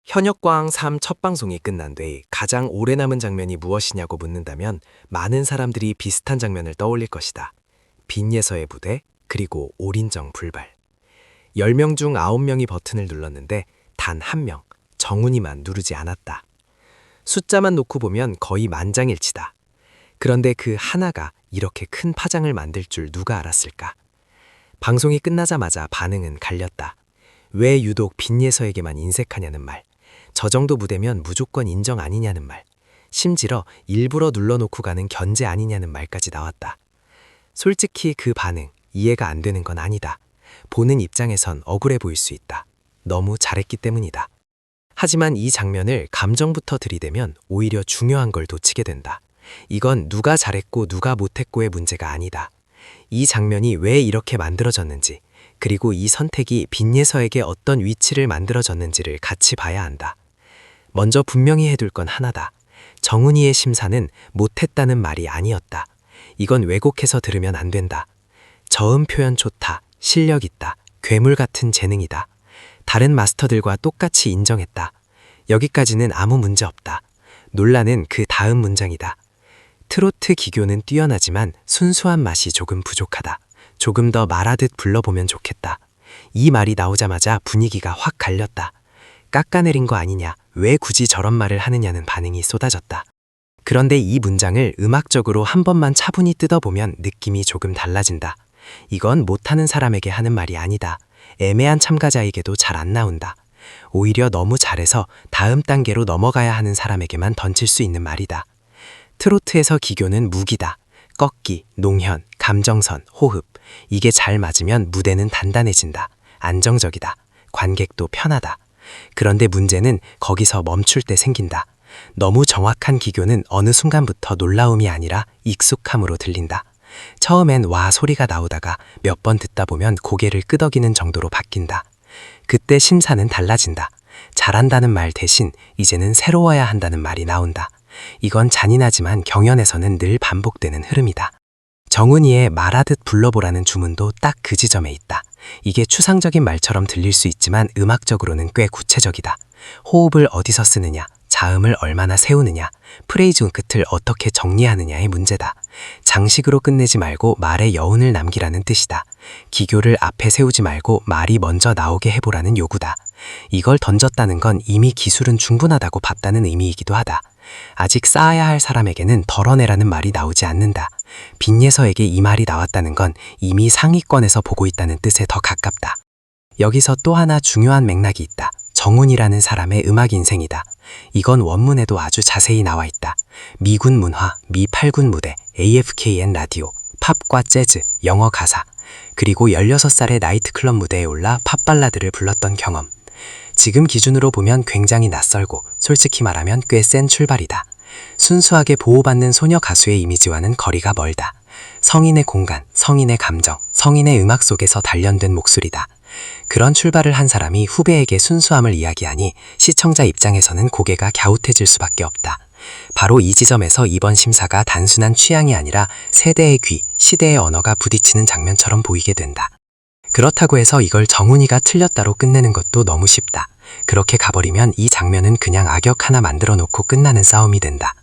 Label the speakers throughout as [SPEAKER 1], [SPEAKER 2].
[SPEAKER 1] 현역광 3 첫 방송이 끝난 뒤 가장 오래 남은 장면이 무엇이냐고 묻는다면 많은 사람들이 비슷한 장면을 떠올릴 것이다. 빈예서의 부대, 그리고 올인정 불발. 10명 중 9명이 버튼을 눌렀는데 단 1명, 정훈이만 누르지 않았다. 숫자만 놓고 보면 거의 만장일치다. 그런데 그 하나가 이렇게 큰 파장을 만들 줄 누가 알았을까? 방송이 끝나자마자 반응은 갈렸다. 왜 유독 빈예서에게만 인색하냐는 말, 저 정도 무대면 무조건 인정 아니냐는 말, 심지어 일부러 눌러놓고 가는 견제 아니냐는 말까지 나왔다. 솔직히 그 반응 이해가 안 되는 건 아니다. 보는 입장에선 억울해 보일 수 있다. 너무 잘했기 때문이다. 하지만 이 장면을 감정부터 들이대면 오히려 중요한 걸 놓치게 된다. 이건 누가 잘했고 누가 못했고의 문제가 아니다. 이 장면이 왜 이렇게 만들어졌는지, 그리고 이 선택이 빈예서에게 어떤 위치를 만들어졌는지를 같이 봐야 한다. 먼저 분명히 해둘 건 하나다. 정훈이의 심사는 못했다는 말이 아니었다. 이건 왜곡해서 들으면 안 된다. 저음 표현 좋다, 실력 있다, 괴물 같은 재능이다. 다른 마스터들과 똑같이 인정했다. 여기까지는 아무 문제 없다. 논란은 그 다음 문장이다. 트로트 기교는 뛰어나지만 순수한 맛이 조금 부족하다. 조금 더 말하듯 불러보면 좋겠다. 이 말이 나오자마자 분위기가 확 갈렸다. 깎아내린 거 아니냐, 왜 굳이 저런 말을 하느냐는 반응이 쏟아졌다. 그런데 이 문장을 음악적으로 한 번만 차분히 뜯어보면 느낌이 조금 달라진다. 이건 못하는 사람에게 하는 말이 아니다. 애매한 참가자에게도 잘 안 나온다. 오히려 너무 잘해서 다음 단계로 넘어가야 하는 사람에게만 던질 수 있는 말이다. 트로트에서 기교는 무기다. 꺾기, 농현, 감정선, 호흡. 이게 잘 맞으면 무대는 단단해진다. 안정적이다. 관객도 편하다. 그런데 문제는 거기서 멈출 때 생긴다. 너무 정확한 기교는 어느 순간부터 놀라움이 아니라 익숙함으로 들린다. 처음엔 와 소리가 나오다가 몇 번 듣다 보면 고개를 끄덕이는 정도로 바뀐다. 그때 심사는 달라진다. 잘한다는 말 대신 이제는 새로워야 한다는 말이 나온다. 이건 잔인하지만 경연에서는 늘 반복되는 흐름이다. 정훈이의 말하듯 불러보라는 주문도 딱 그 지점에 있다. 이게 추상적인 말처럼 들릴 수 있지만 음악적으로는 꽤 구체적이다. 호흡을 어디서 쓰느냐, 자음을 얼마나 세우느냐, 프레이즈 끝을 어떻게 정리하느냐의 문제다. 장식으로 끝내지 말고 말에 여운을 남기라는 뜻이다. 기교를 앞에 세우지 말고 말이 먼저 나오게 해보라는 요구다. 이걸 던졌다는 건 이미 기술은 충분하다고 봤다는 의미이기도 하다. 아직 쌓아야 할 사람에게는 덜어내라는 말이 나오지 않는다. 빈예서에게 이 말이 나왔다는 건 이미 상위권에서 보고 있다는 뜻에 더 가깝다. 여기서 또 하나 중요한 맥락이 있다. 정훈이라는 사람의 음악 인생이다. 이건 원문에도 아주 자세히 나와 있다. 미군 문화, 미 8군 무대, AFKN 라디오, 팝과 재즈, 영어 가사, 그리고 16살의 나이트클럽 무대에 올라 팝발라드를 불렀던 경험. 지금 기준으로 보면 굉장히 낯설고 솔직히 말하면 꽤 센 출발이다. 순수하게 보호받는 소녀 가수의 이미지와는 거리가 멀다. 성인의 공간, 성인의 감정, 성인의 음악 속에서 단련된 목소리다. 그런 출발을 한 사람이 후배에게 순수함을 이야기하니 시청자 입장에서는 고개가 갸웃해질 수밖에 없다. 바로 이 지점에서 이번 심사가 단순한 취향이 아니라 세대의 귀, 시대의 언어가 부딪히는 장면처럼 보이게 된다. 그렇다고 해서 이걸 정훈이가 틀렸다로 끝내는 것도 너무 쉽다. 그렇게 가버리면 이 장면은 그냥 악역 하나 만들어 놓고 끝나는 싸움이 된다.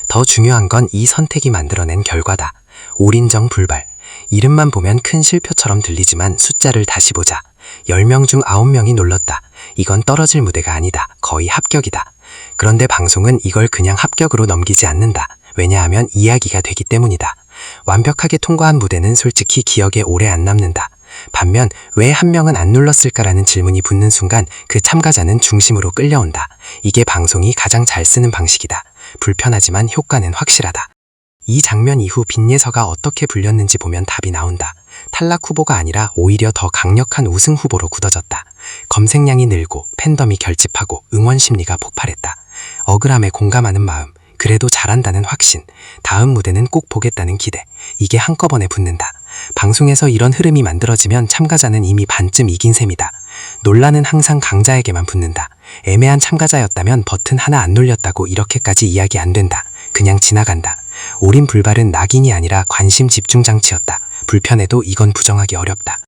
[SPEAKER 1] 더 중요한 건 이 선택이 만들어낸 결과다. 올인정 불발. 이름만 보면 큰 실표처럼 들리지만 숫자를 다시 보자. 10명 중 9명이 놀렀다. 이건 떨어질 무대가 아니다. 거의 합격이다. 그런데 방송은 이걸 그냥 합격으로 넘기지 않는다. 왜냐하면 이야기가 되기 때문이다. 완벽하게 통과한 무대는 솔직히 기억에 오래 안 남는다. 반면 왜 한 명은 안 눌렀을까라는 질문이 붙는 순간 그 참가자는 중심으로 끌려온다. 이게 방송이 가장 잘 쓰는 방식이다. 불편하지만 효과는 확실하다. 이 장면 이후 빈예서가 어떻게 불렸는지 보면 답이 나온다. 탈락 후보가 아니라 오히려 더 강력한 우승 후보로 굳어졌다. 검색량이 늘고 팬덤이 결집하고 응원 심리가 폭발했다. 억울함에 공감하는 마음, 그래도 잘한다는 확신, 다음 무대는 꼭 보겠다는 기대, 이게 한꺼번에 붙는다. 방송에서 이런 흐름이 만들어지면 참가자는 이미 반쯤 이긴 셈이다. 논란은 항상 강자에게만 붙는다. 애매한 참가자였다면 버튼 하나 안 눌렸다고 이렇게까지 이야기 안 된다. 그냥 지나간다. 올인 불발은 낙인이 아니라 관심 집중 장치였다. 불편해도 이건 부정하기 어렵다.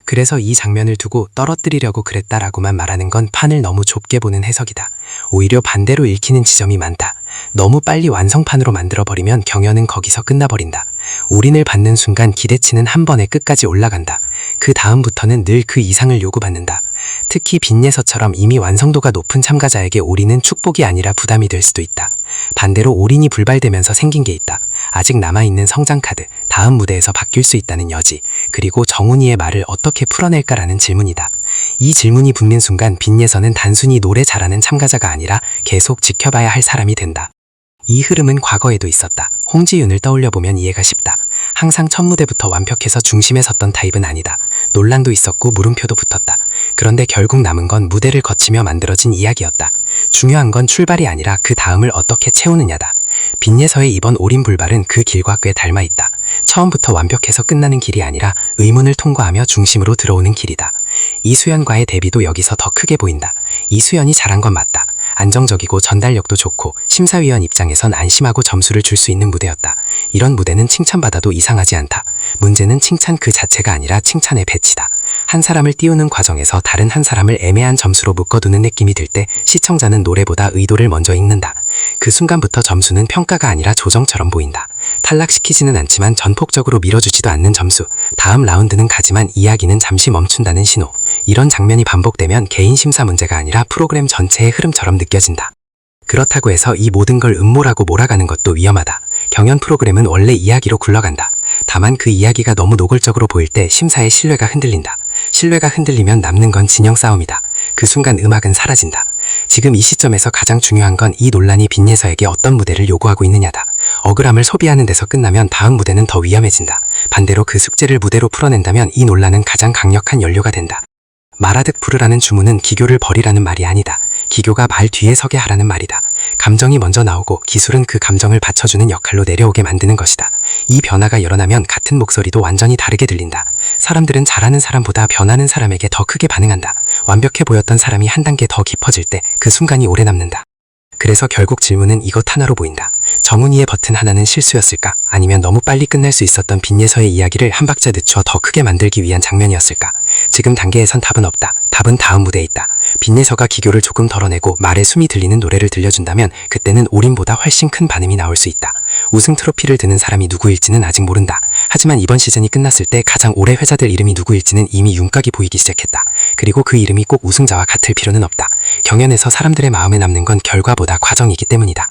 [SPEAKER 1] 그래서 이 장면을 두고 떨어뜨리려고 그랬다라고만 말하는 건 판을 너무 좁게 보는 해석이다. 오히려 반대로 읽히는 지점이 많다. 너무 빨리 완성판으로 만들어버리면 경연은 거기서 끝나버린다. 올인을 받는 순간 기대치는 한 번에 끝까지 올라간다. 그 다음부터는 늘 그 이상을 요구받는다. 특히 빈예서처럼 이미 완성도가 높은 참가자에게 올인은 축복이 아니라 부담이 될 수도 있다. 반대로 올인이 불발되면서 생긴 게 있다. 아직 남아있는 성장카드, 다음 무대에서 바뀔 수 있다는 여지, 그리고 정훈이의 말을 어떻게 풀어낼까라는 질문이다. 이 질문이 붙는 순간 빈예서는 단순히 노래 잘하는 참가자가 아니라 계속 지켜봐야 할 사람이 된다. 이 흐름은 과거에도 있었다. 홍지윤을 떠올려보면 이해가 쉽다. 항상 첫 무대부터 완벽해서 중심에 섰던 타입은 아니다. 논란도 있었고 물음표도 붙었다. 그런데 결국 남은 건 무대를 거치며 만들어진 이야기였다. 중요한 건 출발이 아니라 그 다음을 어떻게 채우느냐다. 빈예서의 이번 올인 불발은 그 길과 꽤 닮아있다. 처음부터 완벽해서 끝나는 길이 아니라 의문을 통과하며 중심으로 들어오는 길이다. 이수연과의 대비도 여기서 더 크게 보인다. 이수연이 잘한 건 맞다. 안정적이고 전달력도 좋고 심사위원 입장에선 안심하고 점수를 줄 수 있는 무대였다. 이런 무대는 칭찬받아도 이상하지 않다. 문제는 칭찬 그 자체가 아니라 칭찬의 배치다. 한 사람을 띄우는 과정에서 다른 한 사람을 애매한 점수로 묶어두는 느낌이 들 때 시청자는 노래보다 의도를 먼저 읽는다. 그 순간부터 점수는 평가가 아니라 조정처럼 보인다. 탈락시키지는 않지만 전폭적으로 밀어주지도 않는 점수. 다음 라운드는 가지만 이야기는 잠시 멈춘다는 신호. 이런 장면이 반복되면 개인 심사 문제가 아니라 프로그램 전체의 흐름처럼 느껴진다. 그렇다고 해서 이 모든 걸 음모라고 몰아가는 것도 위험하다. 경연 프로그램은 원래 이야기로 굴러간다. 다만 그 이야기가 너무 노골적으로 보일 때 심사의 신뢰가 흔들린다. 신뢰가 흔들리면 남는 건 진영 싸움이다. 그 순간 음악은 사라진다. 지금 이 시점에서 가장 중요한 건 이 논란이 빈예서에게 어떤 무대를 요구하고 있느냐다. 억울함을 소비하는 데서 끝나면 다음 무대는 더 위험해진다. 반대로 그 숙제를 무대로 풀어낸다면 이 논란은 가장 강력한 연료가 된다. 말하듯 부르라는 주문은 기교를 버리라는 말이 아니다. 기교가 말 뒤에 서게 하라는 말이다. 감정이 먼저 나오고 기술은 그 감정을 받쳐주는 역할로 내려오게 만드는 것이다. 이 변화가 일어나면 같은 목소리도 완전히 다르게 들린다. 사람들은 잘하는 사람보다 변하는 사람에게 더 크게 반응한다. 완벽해 보였던 사람이 한 단계 더 깊어질 때 그 순간이 오래 남는다. 그래서 결국 질문은 이것 하나로 보인다. 정훈이의 버튼 하나는 실수였을까? 아니면 너무 빨리 끝날 수 있었던 빈예서의 이야기를 한 박자 늦춰 더 크게 만들기 위한 장면이었을까? 지금 단계에선 답은 없다. 답은 다음 무대에 있다. 빈예서가 기교를 조금 덜어내고 말에 숨이 들리는 노래를 들려준다면 그때는 올인보다 훨씬 큰 반음이 나올 수 있다. 우승 트로피를 드는 사람이 누구일지는 아직 모른다. 하지만 이번 시즌이 끝났을 때 가장 오래 회자될 이름이 누구일지는 이미 윤곽이 보이기 시작했다. 그리고 그 이름이 꼭 우승자와 같을 필요는 없다. 경연에서 사람들의 마음에 남는 건 결과보다 과정이기 때문이다.